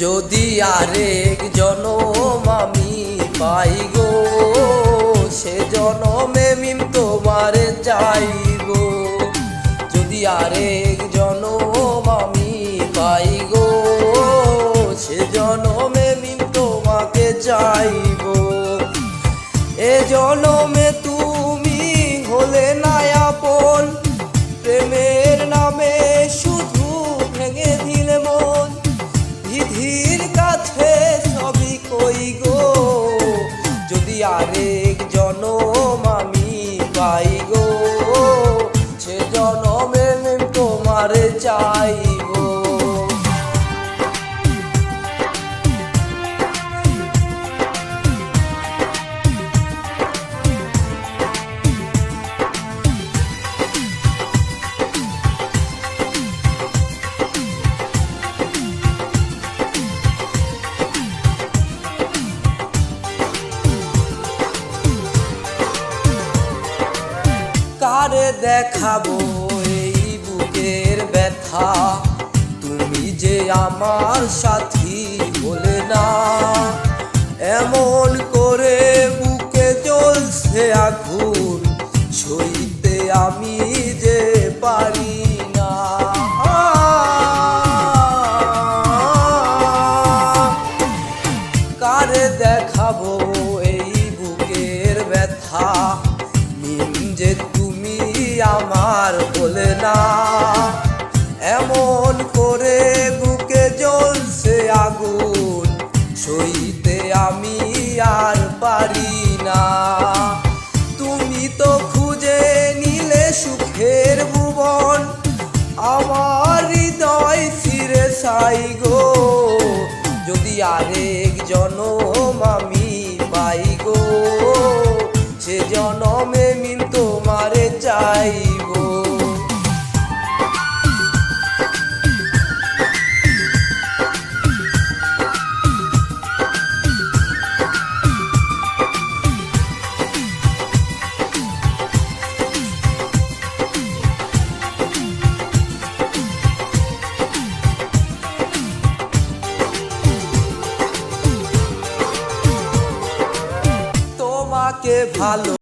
যদি আরেক জনম আমি পাই গো, সে জনমে মিম তোমারে চাইব। যদি আরেক জনম আমি পাই গো, সে জনমে মিম তোমাকে চাইব। এ জনমে তুমি হলে না আপন, প্রেমের নামে শুধু ভেঙে দিলে মন। বিধির কাছে সবই কই গো, যদি আরেক জনম আমি পাই গো, সে জনমে তোমারে চাইব। কারে দেখাবো এই বুকের ব্যথা, তুমি যে আমার সাথী বলে না। এমন করে বুকে জ্বলছে আগুন, সইতে আমি যে পারি না। কারে দেখাবো এই বুকের ব্যথা, যে তুমি আমার বলে না। এমন করে বুকে জ্বলছে আগুন, সইতে আমি আর পারি না। তুমি তো খুঁজে নিলে সুখের ভুবন, আমার হৃদয় ফিরে চাই গো, যদি আরেক জনম আমি পাই গো, সে জনমে মিম তোমারে চাইব। তোমাকে ভালো